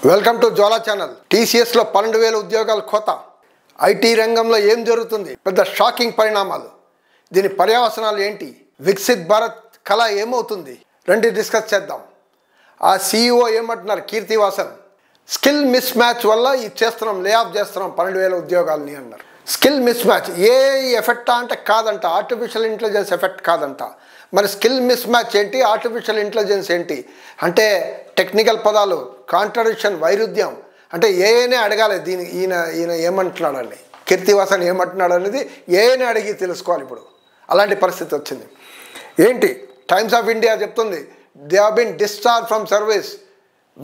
Welcome to Jwala channel. టీసీఎస్లో 12,000 ఉద్యోగాల కోత. ఐటీ రంగంలో ఏం జరుగుతుంది? పెద్ద షాకింగ్ పరిణామాలు. దీని పర్యవసనాలు ఏంటి? వికసిత్ భారత్ కళ ఏమవుతుంది? రండి డిస్కస్ చేద్దాం. ఆ సీఈఓ ఏమంటున్నారు? కీర్తివాసన్ స్కిల్ మిస్ మ్యాచ్ వల్ల ఇది చేస్తున్నాం, లే ఆఫ్ చేస్తున్నాం 12,000 ఉద్యోగాలని అన్నారు. స్కిల్ మిస్ మ్యాచ్ ఏ ఎఫెక్టా అంటే కాదంట, ఆర్టిఫిషియల్ ఇంటెలిజెన్స్ ఎఫెక్ట్ కాదంట. మరి స్కిల్ మిస్ మ్యాచ్ ఏంటి, ఆర్టిఫిషియల్ ఇంటెలిజెన్స్ ఏంటి అంటే టెక్నికల్ పదాలు, కాంట్రడిక్షన్, వైరుధ్యం. అంటే ఏనే అడగాలి దీని ఈయన ఏమంటున్నాడని, కీర్తివాసన్ ఏమంటున్నాడు అనేది ఏనే అడిగి తెలుసుకోవాలి. ఇప్పుడు అలాంటి పరిస్థితి వచ్చింది. ఏంటి? టైమ్స్ ఆఫ్ ఇండియా చెప్తుంది, they have been discharge from service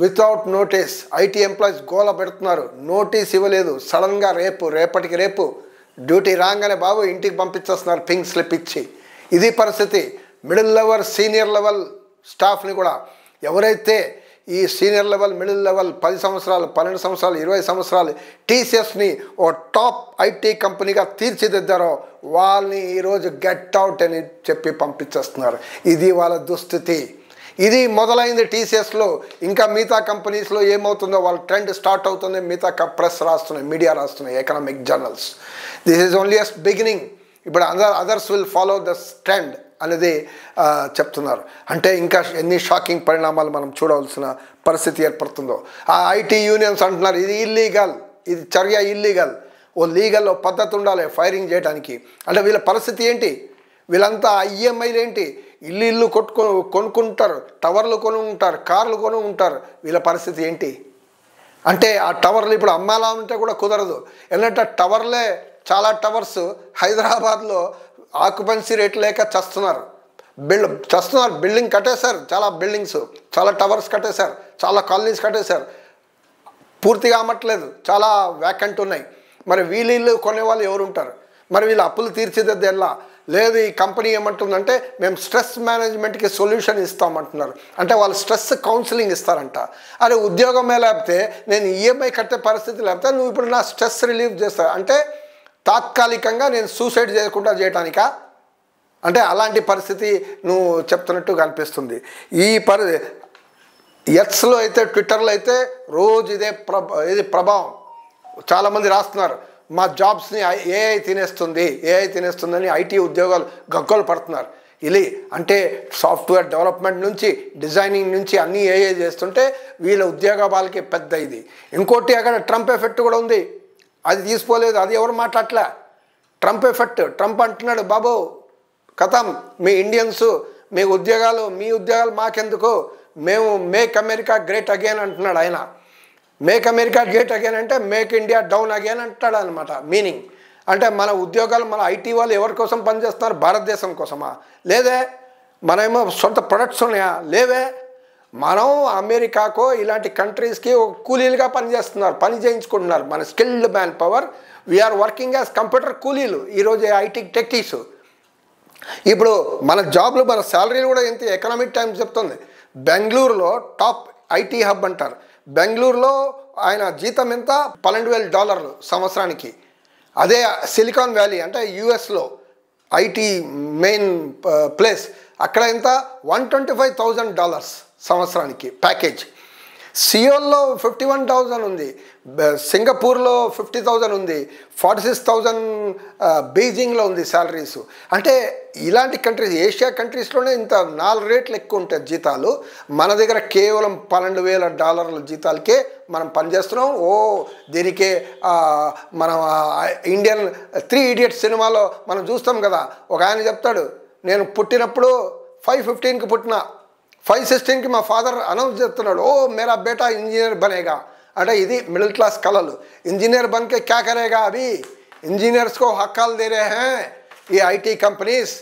without notice. IT employees గోల పెడుతున్నారు, నోటీస్ ఇవ్వలేదు. సడన్గా రేపటికి రేపు డ్యూటీ రాగానే బాబు ఇంటికి పంపించేస్తున్నారు పింక్ స్లిప్ ఇచ్చి. ఇది పరిస్థితి. మిడిల్ లెవెల్, సీనియర్ లెవెల్ స్టాఫ్ని కూడా ఎవరైతే ఈ సీనియర్ లెవెల్, మిడిల్ లెవెల్ 10 సంవత్సరాలు, 12 సంవత్సరాలు, 20 సంవత్సరాలు టీసీఎస్ని ఓ టాప్ ఐటీ కంపెనీగా తీర్చిదిద్దారో వాళ్ళని ఈరోజు గెట్ అవుట్ అని చెప్పి పంపించేస్తున్నారు. ఇది వాళ్ళ దుస్థితి. ఇది మొదలైంది టీసీఎస్లో. ఇంకా మిగతా కంపెనీస్లో ఏమవుతుందో వాళ్ళ ట్రెండ్ స్టార్ట్ అవుతుంది. మిగతా ప్రెస్ రాస్తున్నాయి, మీడియా రాస్తున్నాయి, economic journals. This is only a beginning. ఇప్పుడు others will follow the trend అనేది చెప్తున్నారు. అంటే ఇంకా ఎన్ని షాకింగ్ పరిణామాలు మనం చూడవలసిన పరిస్థితి ఏర్పడుతుందో. ఆ ఐటీ యూనియన్స్ అంటున్నారు ఇది ఇల్లీగల్, ఇది చర్య ఇల్లీగల్. ఓ లీగల్ పద్ధతి ఉండాలి ఫైరింగ్ చేయడానికి. అంటే వీళ్ళ పరిస్థితి ఏంటి? వీళ్ళంతా ఈఎంఐలు ఏంటి? ఇల్లు కొనుక్కుంటారు, టవర్లు కొనుక్కుంటారు, కార్లు కొనుక్కుంటారు. వీళ్ళ పరిస్థితి ఏంటి అంటే ఆ టవర్లు ఇప్పుడు అమ్మాలా ఉంటే కూడా కుదరదు. ఎందుకంటే టవర్లే, చాలా టవర్స్ హైదరాబాద్లో ఆక్యుపెన్సీ రేట్ లేక చస్తున్నారు. బిల్డింగ్ కట్టేశారు, చాలా బిల్డింగ్స్, చాలా టవర్స్ కట్టేశారు, చాలా కాలనీస్ కట్టేశారు. పూర్తిగా అమ్మట్లేదు, చాలా వ్యాకెంట్ ఉన్నాయి. మరి వీళ్ళు కొనేవాళ్ళు ఎవరు ఉంటారు? మరి వీళ్ళు అప్పులు తీర్చిదిద్దే ఎలా లేదు. ఈ కంపెనీ ఏమంటుందంటే మేము స్ట్రెస్ మేనేజ్మెంట్కి సొల్యూషన్ ఇస్తామంటున్నారు. అంటే వాళ్ళు స్ట్రెస్ కౌన్సిలింగ్ ఇస్తారంట. అరే ఉద్యోగమే లేకపోతే, నేను ఈఎంఐ కట్టే పరిస్థితి లేకపోతే నువ్వు ఇప్పుడు నా స్ట్రెస్ రిలీఫ్ చేస్తా అంటే తాత్కాలికంగా నేను సూసైడ్ చేయకుండా చేయటానికా? అంటే అలాంటి పరిస్థితి నువ్వు చెప్తున్నట్టు అనిపిస్తుంది. ఈ ఎక్స్లో అయితే, ట్విట్టర్లో అయితే రోజు ఇది ప్రభావం. చాలామంది రాస్తున్నారు మా జాబ్స్ని ఏఐ తినేస్తుందని ఐటీ ఉద్యోగాలు గగ్గోలు పడుతున్నారు. ఇది అంటే సాఫ్ట్వేర్ డెవలప్మెంట్ నుంచి, డిజైనింగ్ నుంచి అన్నీ ఏఐ చేస్తుంటే వీళ్ళ ఉద్యోగాలకి పెద్ద ఇది. ఇంకోటి అక్కడ ట్రంప్ ఎఫెక్ట్ కూడా ఉంది. అది తీసుకోలేదు, అది ఎవరు మాట్లాడలే. Trump effect. ట్రంప్ అంటున్నాడు బాబు కథం, మీ ఇండియన్స్ మీ ఉద్యోగాలు మాకెందుకు, మేము మేక్ అమెరికా గ్రేట్ అగైన్ అంటున్నాడు ఆయన. మేక్ అమెరికా గ్రేట్ అగైన్ అంటే మేక్ ఇండియా డౌన్ అగైన్ అంటాడు అనమాట మీనింగ్. అంటే మన ఉద్యోగాలు, మన ఐటీ వాళ్ళు ఎవరి కోసం పనిచేస్తున్నారు? భారతదేశం కోసమా? లేదే. మనమేమో సొంత ప్రొడక్ట్స్ ఉన్నాయా? లేవే. మనం అమెరికాకో ఇలాంటి కంట్రీస్కి కూలీలుగా పని చేయించుకుంటున్నారు. మన skilled manpower, we're working as computer కూలీలు ఈరోజు ఐటీ టెక్కీస్. ఇప్పుడు మన జాబ్లు, మన శాలరీలు కూడా ఎంత. ఎకనామిక్ టైమ్స్ చెప్తుంది బెంగళూరులో టాప్ ఐటీ హబ్ అంటారు. బెంగళూరులో ఆయన జీతం ఎంత? $12,000 సంవత్సరానికి. అదే సిలికాన్ వ్యాలీ అంటే యుఎస్లో ఐటీ మెయిన్ ప్లేస్, అక్కడ ఎంత? $125,000 సంవత్సరానికి ప్యాకేజ్. సియోల్లో 51,000 ఉంది, సింగపూర్లో 50,000 ఉంది, 46,000 బీజింగ్లో ఉంది శాలరీస్. అంటే ఇలాంటి కంట్రీస్, ఏషియా కంట్రీస్లోనే ఇంత 4 రేట్లు ఎక్కువ ఉంటాయి జీతాలు. మన దగ్గర కేవలం $12,000 జీతాలకే మనం పనిచేస్తున్నాం. దీనికే మనం ఇండియన్ 3 Idiots సినిమాలో మనం చూస్తాం కదా, ఒక ఆయన చెప్తాడు నేను పుట్టినప్పుడు 5:15కి పుట్టిన, 5:16కి మా ఫాదర్ అనౌన్స్ చేస్తున్నాడు మేరా బేటా ఇంజనీర్ బనేగా. అంటే ఇది మిడిల్ క్లాస్ కళలు. ఇంజనీర్ బన్కే క్యా కరేగా అభి, ఇంజనీర్స్కో హక్కాలు దే రే హై ఈ ఐటీ కంపెనీస్.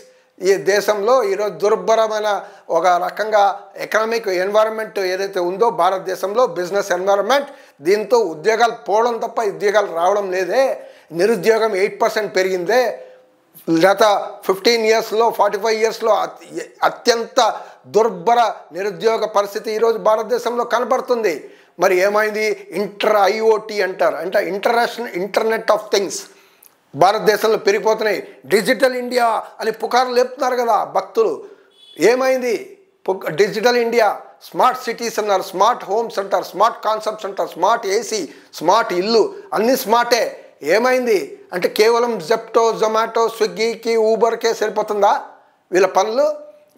ఈ దేశంలో ఈరోజు దుర్భరమైన ఒక రకంగా ఎకనామిక్ ఎన్వైరన్మెంట్ ఏదైతే ఉందో భారతదేశంలో, బిజినెస్ ఎన్వైరన్మెంట్, దీంతో ఉద్యోగాలు పోవడం తప్ప ఉద్యోగాలు రావడం లేదే. నిరుద్యోగం 8% పెరిగిందే. గత 15 ఇయర్స్లో, 45 ఇయర్స్లో అత్యంత దుర్భర నిరుద్యోగ పరిస్థితి ఈరోజు భారతదేశంలో కనబడుతుంది. మరి ఏమైంది? IoT అంటారు, అంటే ఇంటర్నెట్ ఆఫ్ థింగ్స్ భారతదేశంలో పెరిగిపోతున్నాయి. డిజిటల్ ఇండియా అని పుకారు లేపుతున్నారు కదా భక్తులు. ఏమైంది? డిజిటల్ ఇండియా, స్మార్ట్ సిటీస్ అన్నారు, స్మార్ట్ హోమ్స్ అంటారు, స్మార్ట్ కాన్సెప్ట్స్ అంటారు, స్మార్ట్ ఏసీ, స్మార్ట్ ఇల్లు, అన్నీ స్మార్టే. ఏమైంది అంటే కేవలం జెప్టో, జొమాటో, స్విగ్గీకి, ఊబర్కే సరిపోతుందా వీళ్ళ పనులు?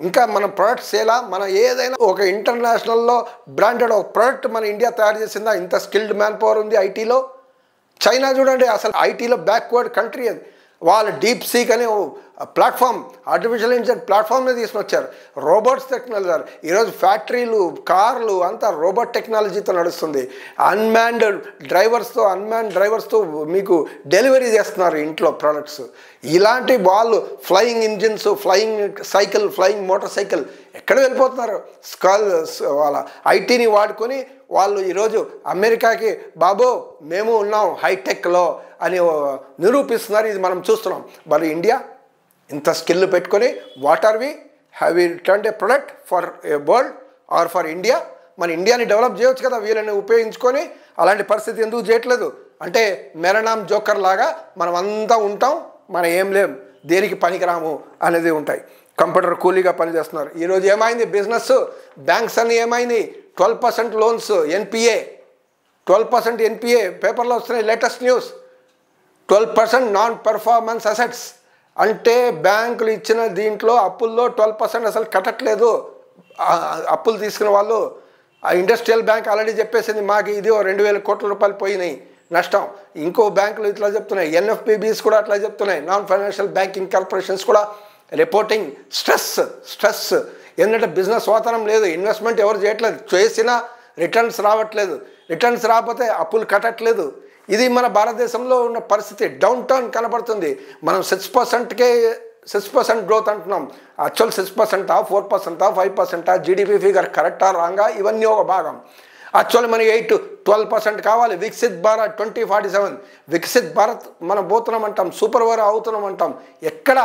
ఇంకా మన ప్రొడక్ట్స్ ఎలా, మన ఏదైనా ఒక ఇంటర్నేషనల్లో బ్రాండెడ్ ఒక ప్రోడక్ట్ మన ఇండియా తయారు చేసిందా? ఇంత స్కిల్డ్ మ్యాన్ పవర్ ఉంది ఐటీలో. చైనా చూడండి, అసలు ఐటీలో బ్యాక్వర్డ్ కంట్రీ అది. వాళ్ళు డీప్ సీక్ అనే ప్లాట్ఫామ్, ఆర్టిఫిషియల్ ఇంటెలిజెన్స్ ప్లాట్ఫామ్ని తీసుకుని వచ్చారు. రోబోట్స్ టెక్నాలజీ, ఈరోజు ఫ్యాక్టరీలు, కార్లు అంతా రోబోట్ టెక్నాలజీతో నడుస్తుంది. అన్మ్యాన్డ్ డ్రైవర్స్తో మీకు డెలివరీ చేస్తున్నారు ఇంట్లో ప్రోడక్ట్స్. ఇలాంటి వాళ్ళు flying engines, flying cycle, flying motor cycle ఎక్కడ వెళ్ళిపోతున్నారు? వాళ్ళ ఐటీని వాడుకొని వాళ్ళు ఈరోజు అమెరికాకి బాబో మేము ఉన్నాం హైటెక్లో అని నిరూపిస్తున్నారు. ఇది మనం చూస్తున్నాం. మరి ఇండియా ఇంత స్కిల్ పెట్టుకొని what are we have we returned a product for a world or for India? మన ఇండియాని డెవలప్ చేయవచ్చు కదా వీళ్ళని ఉపయోగించుకొని. అలాంటి పరిస్థితి ఎందుకు చేయట్లేదు అంటే మెరనాం జోకర్ లాగా మనం అంతా ఉంటాం, మనం ఏం లేం, దేనికి పనికిరాము అనేది ఉంటాయి. కంప్యూటర్ కూలీగా పనిచేస్తున్నారు. ఈరోజు ఏమైంది బిజినెస్, బ్యాంక్స్ అన్నీ ఏమైంది? 12% లోన్స్, ఎన్పిఏ 12% ఎన్పిఏ పేపర్లో వస్తున్నాయి. Latest news 12% non performance assets అంటే బ్యాంకులు ఇచ్చిన దీంట్లో అప్పుల్లో 12% అసలు కట్టట్లేదు. అప్పులు తీసుకున్న వాళ్ళు ఆ ఇండస్ట్రియల్ బ్యాంక్ ఆల్రెడీ చెప్పేసింది మాకు ఇది 2,000 కోట్ల రూపాయలు పోయినాయి నష్టం. ఇంకో బ్యాంకులు ఇట్లా చెప్తున్నాయి, ఎన్ఎఫ్పిబిస్ కూడా అట్లా చెప్తున్నాయి, నాన్ ఫైనాన్షియల్ బ్యాంకింగ్ కార్పొరేషన్స్ కూడా రిపోర్టింగ్ స్ట్రెస్. ఎందుకంటే బిజినెస్ వాతావరణం లేదు, ఇన్వెస్ట్మెంట్ ఎవరు చేయట్లేదు, చేసినా రిటర్న్స్ రావట్లేదు, రిటర్న్స్ రాకపోతే అప్పులు కట్టట్లేదు. ఇది మన భారతదేశంలో ఉన్న పరిస్థితి. డౌన్ టర్న్ కనబడుతుంది. మనం 6% గ్రోత్ అంటున్నాం. యాక్చువల్ 6%, 4%, 5%, జీడిపి ఫిగర్ కరెక్టా రాంగా ఇవన్నీ ఒక భాగం. యాక్చువల్లీ మనకి 8-12% కావాలి. వికసిత్ భారత్ 2047, వికసిత్ భారత్ మనం పోతున్నామంటాం, సూపర్ పవర్ అవుతున్నామంటాం. ఎక్కడ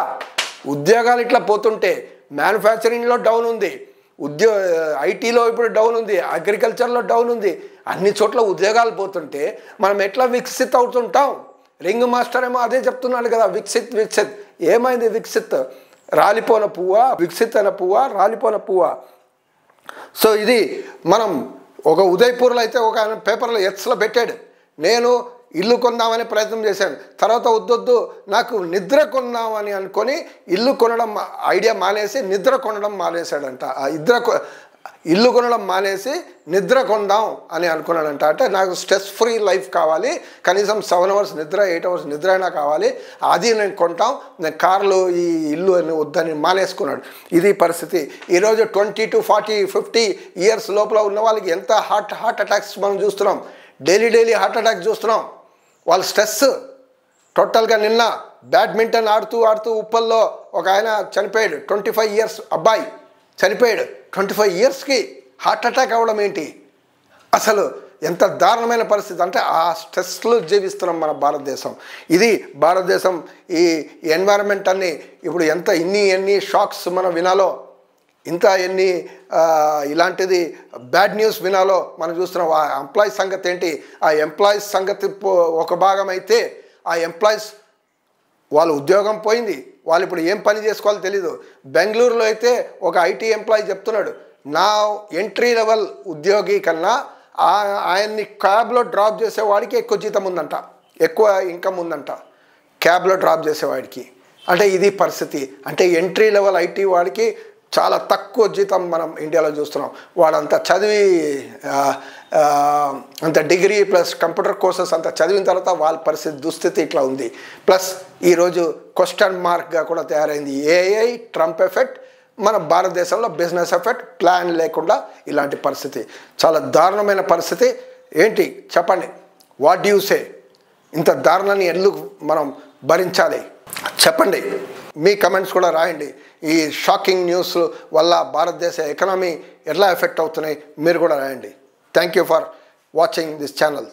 ఉద్యోగాలు ఇట్లా పోతుంటే మ్యానుఫ్యాక్చరింగ్లో డౌన్ ఉంది, ఐటీలో ఇప్పుడు డౌన్ ఉంది, అగ్రికల్చర్లో డౌన్ ఉంది, అన్ని చోట్ల ఉద్యోగాలు పోతుంటే మనం ఎట్లా వికసిత్ అవుతుంటాం? రింగ్ మాస్టర్ ఏమో అదే చెప్తున్నాడు కదా, వికసిత్. ఏమైంది వికసిత్? రాలిపోన పువ్వా, వికసిత్ అనే పువ్వా, రాలిపోన పువ్వా? సో ఇది మనం ఒక ఉదయపూర్లో అయితే ఒక ఆయన పేపర్లో ఎత్స్లో పెట్టాడు, నేను ఇల్లు కొందామని ప్రయత్నం చేశాను, తర్వాత వద్దొద్దు నాకు నిద్ర కొందామని అనుకొని ఇల్లు కొనడం ఐడియా మానేసి నిద్ర కొనడం మానేశాడంట. ఇల్లు కొనడం మానేసి నిద్ర కొందాం అని అనుకున్నాడంట. అంటే నాకు స్ట్రెస్ ఫ్రీ లైఫ్ కావాలి, కనీసం 7 hours నిద్ర, 8 hours నిద్ర అయినా కావాలి, అది నేను కొంటాం, నేను కార్లు ఈ ఇల్లు అని వద్దని మానేసుకున్నాడు. ఇది పరిస్థితి. ఈరోజు 20 to 40, 50 years లోపల ఉన్న వాళ్ళకి ఎంత హార్ట్ అటాక్స్ మనం చూస్తున్నాం. డైలీ హార్ట్ అటాక్ చూస్తున్నాం. వాళ్ళ స్ట్రెస్ టోటల్గా. నిన్న బ్యాడ్మింటన్ ఆడుతూ ఉప్పల్లో ఒక ఆయన చనిపోయాడు. 25 years అబ్బాయి చనిపోయాడు. 25 yearsకి హార్ట్ అటాక్ అవ్వడం ఏంటి? అసలు ఎంత దారుణమైన పరిస్థితి అంటే ఆ స్ట్రెస్లో జీవిస్తున్నాం మన భారతదేశం. ఇది భారతదేశం. ఈ ఎన్వైరన్మెంట్ అన్ని ఇప్పుడు ఎన్ని షాక్స్ మనం వినాలో, ఎన్ని ఇలాంటిది బ్యాడ్ న్యూస్ వినాలో మనం చూస్తున్నాం. ఆ ఎంప్లాయీస్ సంగతి ఏంటి? ఆ ఎంప్లాయీస్ సంగతి ఒక భాగం అయితే, ఆ ఎంప్లాయీస్ వాళ్ళ ఉద్యోగం పోయింది, వాళ్ళు ఇప్పుడు ఏం పని చేసుకోవాలో తెలీదు. బెంగళూరులో అయితే ఒక ఐటీ ఎంప్లాయీ చెప్తున్నాడు, నా ఎంట్రీ లెవెల్ ఉద్యోగి కన్నా ఆయన్ని క్యాబ్లో డ్రాప్ చేసేవాడికి ఎక్కువ జీతం ఉందంట, ఎక్కువ ఇన్కమ్ ఉందంట క్యాబ్లో డ్రాప్ చేసేవాడికి. అంటే ఇది పరిస్థితి. అంటే ఎంట్రీ లెవెల్ ఐటీ వాడికి చాలా తక్కువ జీతం మనం ఇండియాలో చూస్తున్నాం. వాడంతా చదివి అంత డిగ్రీ ప్లస్ కంప్యూటర్ కోర్సెస్ అంతా చదివిన తర్వాత వాళ్ళ పరిస్థితి దుస్థితి ఇట్లా ఉంది. ప్లస్ ఈరోజు క్వశ్చన్ మార్క్గా కూడా తయారైంది ఏఐ, ట్రంప్ ఎఫెక్ట్, మన భారతదేశంలో బిజినెస్ ఎఫెక్ట్, ప్లాన్ లేకుండా ఇలాంటి పరిస్థితి. చాలా దారుణమైన పరిస్థితి. ఏంటి చెప్పండి, వాట్ డూ యూ సే? ఇంత దారుణాన్ని ఎందుకు మనం భరించాలి చెప్పండి. మీ కమెంట్స్ కూడా రాయండి. ఈ షాకింగ్ న్యూస్ వల్ల భారతదేశ ఎకనామీ ఎట్లా ఎఫెక్ట్ అవుతున్నాయి మీరు కూడా రాయండి. Thank you for watching this channel.